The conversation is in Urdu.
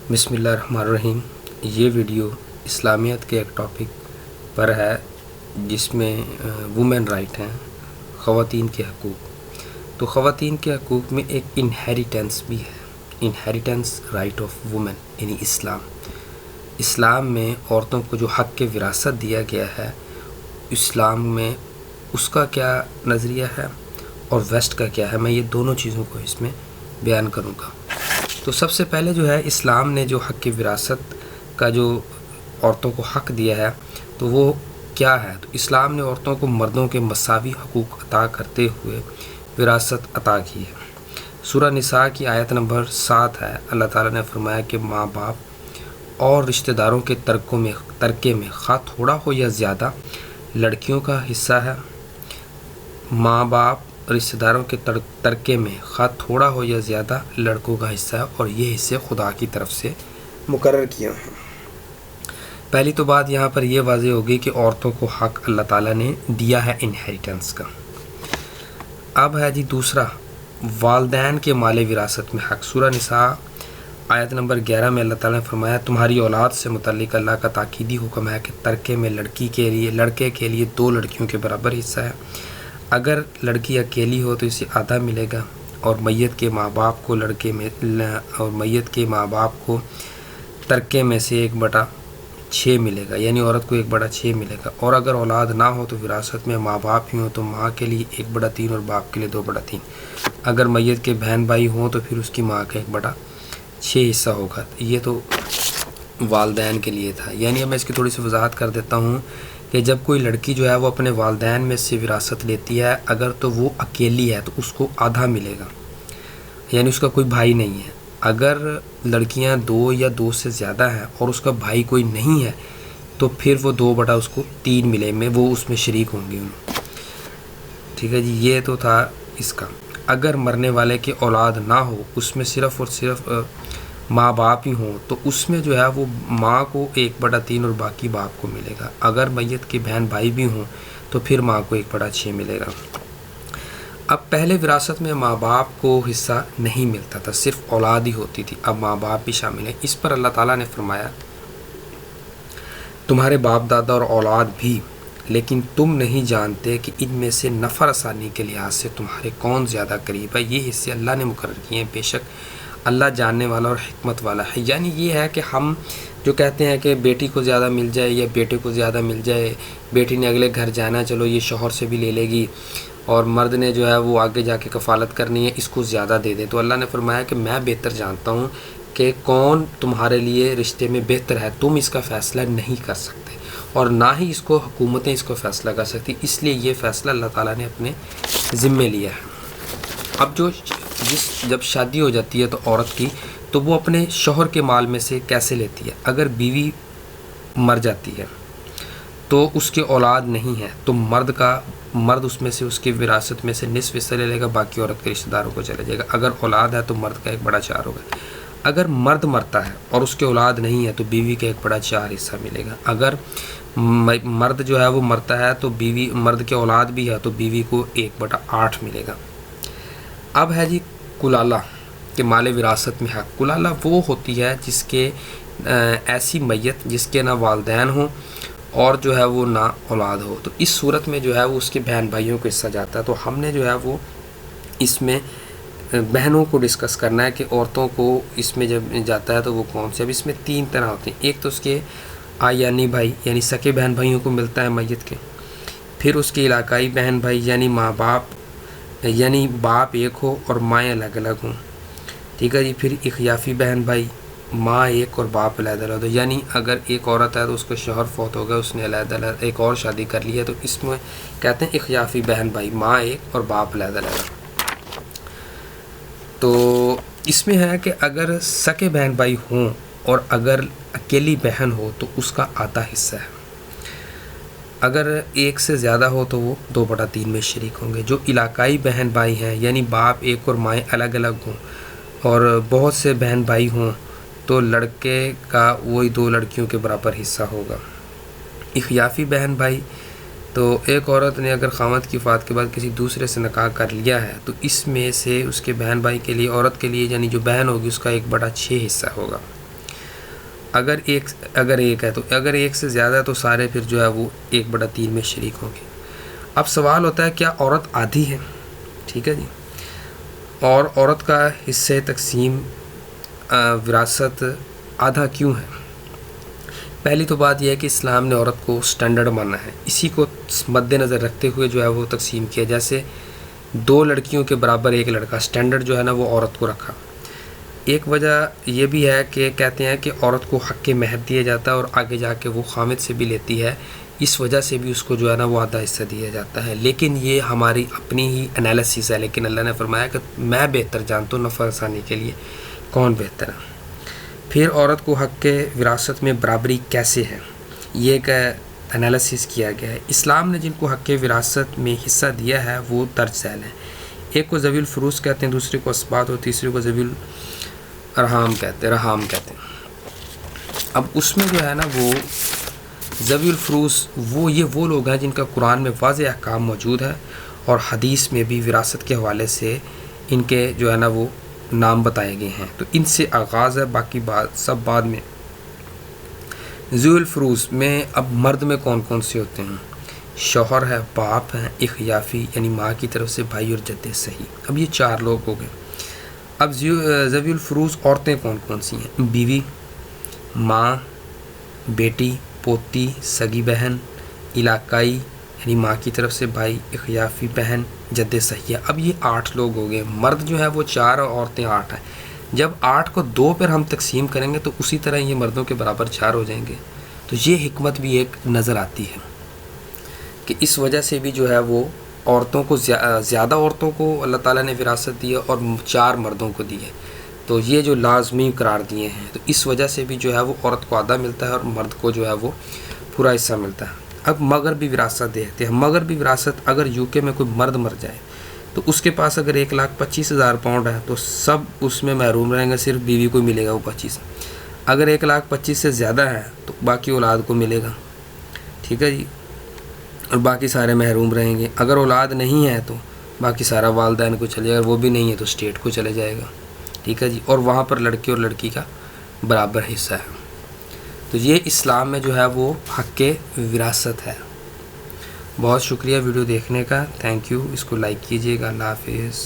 بسم اللہ الرحمن الرحیم۔ یہ ویڈیو اسلامیت کے ایک ٹاپک پر ہے جس میں وومن رائٹ ہیں، خواتین کے حقوق۔ تو خواتین کے حقوق میں ایک انہیریٹنس بھی ہے، انہیریٹنس رائٹ آف وومن یعنی اسلام میں عورتوں کو جو حق کے وراثت دیا گیا ہے، اسلام میں اس کا کیا نظریہ ہے اور ویسٹ کا کیا ہے، میں یہ دونوں چیزوں کو اس میں بیان کروں گا۔ تو سب سے پہلے جو ہے اسلام نے جو حق کی وراثت کا جو عورتوں کو حق دیا ہے تو وہ کیا ہے؟ تو اسلام نے عورتوں کو مردوں کے مساوی حقوق عطا کرتے ہوئے وراثت عطا کی ہے۔ سورہ نساء کی آیت نمبر 7 ہے، اللہ تعالیٰ نے فرمایا کہ ماں باپ اور رشتہ داروں کے ترکے میں خواہ تھوڑا ہو یا زیادہ لڑکیوں کا حصہ ہے۔ ماں باپ رشتہ داروں کے ترکے میں خواہ تھوڑا ہو یا زیادہ لڑکوں کا حصہ ہے، اور یہ حصے خدا کی طرف سے مقرر کیے ہیں۔ پہلی تو بات یہاں پر یہ واضح ہوگی کہ عورتوں کو حق اللہ تعالیٰ نے دیا ہے انہیریٹنس کا۔ اب ہے جی دوسرا، والدین کے مال وراثت میں حق۔ سورہ نساء آیت نمبر 11 میں اللہ تعالیٰ نے فرمایا تمہاری اولاد سے متعلق اللہ کا تاکیدی حکم ہے کہ ترکے میں لڑکے کے لیے 2 لڑکیوں کے برابر حصہ ہے۔ اگر لڑکی اکیلی ہو تو اسے آدھا ملے گا، اور میت کے ماں باپ کو ترکے میں سے 1/6 ملے گا، یعنی عورت کو 1/6 ملے گا۔ اور اگر اولاد نہ ہو تو وراثت میں ماں باپ ہی ہوں تو ماں کے لیے 1/3 اور باپ کے لیے 2/3۔ اگر میت کے بہن بھائی ہوں تو پھر اس کی ماں کا 1/6 حصہ ہوگا۔ یہ تو والدین کے لیے تھا، یعنی اب میں اس کی تھوڑی سی وضاحت کر دیتا ہوں کہ جب کوئی لڑکی جو ہے وہ اپنے والدین میں سے وراثت لیتی ہے، اگر تو وہ اکیلی ہے تو اس کو آدھا ملے گا، یعنی اس کا کوئی بھائی نہیں ہے۔ اگر لڑکیاں 2 یا 2 سے زیادہ ہیں اور اس کا بھائی کوئی نہیں ہے تو پھر وہ 2/3 ملے میں وہ اس میں شریک ہوں گے۔ ٹھیک ہے جی، یہ تو تھا اس کا۔ اگر مرنے والے کی اولاد نہ ہو، اس میں صرف اور صرف ماں باپ ہی ہوں تو اس میں جو ہے وہ ماں کو 1/3 اور باقی باپ کو ملے گا۔ اگر میت کے بہن بھائی بھی ہوں تو پھر ماں کو 1/6 ملے گا۔ اب پہلے وراثت میں ماں باپ کو حصہ نہیں ملتا تھا، صرف اولاد ہی ہوتی تھی، اب ماں باپ بھی شامل ہیں۔ اس پر اللہ تعالیٰ نے فرمایا تمہارے باپ دادا اور اولاد بھی، لیکن تم نہیں جانتے کہ ان میں سے نفع رسانی کے لحاظ سے تمہارے کون زیادہ قریب ہے۔ یہ حصے اللہ نے مقرر کیے ہیں، بے شک اللہ جاننے والا اور حکمت والا ہے۔ یعنی یہ ہے کہ ہم جو کہتے ہیں کہ بیٹی کو زیادہ مل جائے یا بیٹے کو زیادہ مل جائے، بیٹی نے اگلے گھر جانا، چلو یہ شوہر سے بھی لے لے گی، اور مرد نے جو ہے وہ آگے جا کے کفالت کرنی ہے، اس کو زیادہ دے دیں۔ تو اللہ نے فرمایا کہ میں بہتر جانتا ہوں کہ کون تمہارے لیے رشتے میں بہتر ہے، تم اس کا فیصلہ نہیں کر سکتے، اور نہ ہی اس کو حکومتیں اس کو فیصلہ کر سکتی، اس لیے یہ فیصلہ اللہ تعالیٰ نے اپنے ذمے لیا ہے۔ اب جب شادی ہو جاتی ہے تو عورت کی، تو وہ اپنے شوہر کے مال میں سے کیسے لیتی ہے؟ اگر بیوی مر جاتی ہے تو اس کے اولاد نہیں ہے تو مرد اس میں سے اس کی وراثت میں سے نصف حصہ لے لے گا، باقی عورت کے رشتہ داروں کو چلے جائے گا۔ اگر اولاد ہے تو مرد کا 1/4 ہوگا۔ اگر مرد مرتا ہے اور اس کے اولاد نہیں ہے تو بیوی کا 1/4 حصہ ملے گا۔ اگر مرد جو ہے وہ مرتا ہے تو مرد کے اولاد بھی ہے تو بیوی کو 1/8 ملے گا۔ اب ہے جی کلالہ کے مال وراثت میں حق۔ کلالہ وہ ہوتی ہے جس کے ایسی میت جس کے نہ والدین ہوں اور جو ہے وہ نہ اولاد ہو، تو اس صورت میں جو ہے وہ اس کے بہن بھائیوں کو حصہ جاتا ہے۔ تو ہم نے جو ہے وہ اس میں بہنوں کو ڈسکس کرنا ہے کہ عورتوں کو اس میں جب جاتا ہے تو وہ کون سے۔ اب اس میں 3 طرح ہوتے ہیں، ایک تو اس کے آیانی بھائی یعنی سکے بہن بھائیوں کو ملتا ہے میت کے، پھر اس کے علاقائی بہن بھائی یعنی ماں باپ یعنی باپ ایک ہو اور مائیں الگ الگ ہوں، ٹھیک ہے جی، پھر اخیافی بہن بھائی ماں ایک اور باپ علیحدہ علیحدہ، یعنی اگر ایک عورت ہے تو اس کو شوہر فوت ہو گیا، اس نے علیحدہ علیحدہ ایک اور شادی کر لی ہے تو اس میں کہتے ہیں اخیافی بہن بھائی، ماں ایک اور باپ علیحدہ علیحدہ۔ تو اس میں ہے کہ اگر سکے بہن بھائی ہوں اور اگر اکیلی بہن ہو تو اس کا آدھا حصہ ہے، اگر ایک سے زیادہ ہو تو وہ 2/3 میں شریک ہوں گے۔ جو علاقائی بہن بھائی ہیں یعنی باپ ایک اور مائیں الگ الگ ہوں اور بہت سے بہن بھائی ہوں تو لڑکے کا وہی 2 لڑکیوں کے برابر حصہ ہوگا۔ اخیافی بہن بھائی تو ایک عورت نے اگر خاوند کی وفات کے بعد کسی دوسرے سے نکاح کر لیا ہے تو اس میں سے اس کے بہن بھائی کے لیے، عورت کے لیے یعنی جو بہن ہوگی، اس کا 1/6 حصہ ہوگا۔ اگر ایک ہے تو اگر ایک سے زیادہ ہے تو سارے پھر جو ہے وہ 1/3 میں شریک ہوں گے۔ اب سوال ہوتا ہے کیا عورت آدھی ہے؟ ٹھیک ہے جی، اور عورت کا حصے تقسیم وراثت آدھا کیوں ہے؟ پہلی تو بات یہ ہے کہ اسلام نے عورت کو سٹینڈرڈ مانا ہے، اسی کو مد نظر رکھتے ہوئے جو ہے وہ تقسیم کیا، جیسے 2 لڑکیوں کے برابر 1 لڑکا، سٹینڈرڈ جو ہے نا وہ عورت کو رکھا۔ ایک وجہ یہ بھی ہے کہ کہتے ہیں کہ عورت کو حق مہر دیا جاتا ہے اور آگے جا کے وہ خامد سے بھی لیتی ہے، اس وجہ سے بھی اس کو جو ہے نا وہ آدھا حصہ دیا جاتا ہے۔ لیکن یہ ہماری اپنی ہی انالیسس ہے، لیکن اللہ نے فرمایا کہ میں بہتر جانتا ہوں نفع رسانی کے لیے کون بہتر ہے۔ پھر عورت کو حق وراثت میں برابری کیسے ہے، یہ ایک انالیسس کیا گیا ہے۔ اسلام نے جن کو حق وراثت میں حصہ دیا ہے وہ درج ذیل ہیں۔ ایک کو ذوی الفروض کہتے ہیں، دوسرے کو اسباط اور تیسرے کو ذوی رحام کہتے ہیں۔ اب اس میں جو ہے نا وہ ذوی الفروض وہ لوگ ہیں جن کا قرآن میں واضح احکام موجود ہے اور حدیث میں بھی وراثت کے حوالے سے ان کے جو ہے نا وہ نام بتائے گئے ہیں، تو ان سے آغاز ہے، باقی سب بعد میں۔ ذوی الفروض میں اب مرد میں کون کون سے ہوتے ہیں؟ شوہر ہے، باپ ہیں، اخیافی یعنی ماں کی طرف سے بھائی اور جد صحیح۔ اب یہ 4 لوگ ہو گئے۔ اب ذوی الفروض عورتیں کون کون سی ہیں؟ بیوی، ماں، بیٹی، پوتی، سگی بہن، علاقائی یعنی ماں کی طرف سے بھائی، اخیافی بہن، جد صحیح۔ اب یہ 8 لوگ ہو گئے، مرد جو ہے وہ 4 اور عورتیں 8 ہیں۔ جب 8 کو 2 پر ہم تقسیم کریں گے تو اسی طرح یہ مردوں کے برابر 4 ہو جائیں گے۔ تو یہ حکمت بھی ایک نظر آتی ہے کہ اس وجہ سے بھی جو ہے وہ عورتوں کو زیادہ عورتوں کو اللہ تعالیٰ نے وراثت دی ہے اور 4 مردوں کو دی ہے، تو یہ جو لازمی قرار دیے ہیں، تو اس وجہ سے بھی جو ہے وہ عورت کو آدھا ملتا ہے اور مرد کو جو ہے وہ پورا حصہ ملتا ہے۔ اب مغربی وراثت دیتے ہیں۔ مغربی وراثت اگر UK میں کوئی مرد مر جائے تو اس کے پاس اگر 1,25,000 پاؤنڈ ہے تو سب اس میں محروم رہیں گے، صرف بیوی کو ملے گا وہ 25۔ اگر 1,25,000 سے زیادہ ہے تو باقی اولاد کو ملے گا، ٹھیک ہے جی، اور باقی سارے محروم رہیں گے۔ اگر اولاد نہیں ہے تو باقی سارا والدین کو چلے جائے گا، وہ بھی نہیں ہے تو اسٹیٹ کو چلے جائے گا، ٹھیک ہے جی، اور وہاں پر لڑکے اور لڑکی کا برابر حصہ ہے۔ تو یہ اسلام میں جو ہے وہ حق وراثت ہے۔ بہت شکریہ ویڈیو دیکھنے کا، تھینک یو، اس کو لائک کیجیے گا، اللہ حافظ۔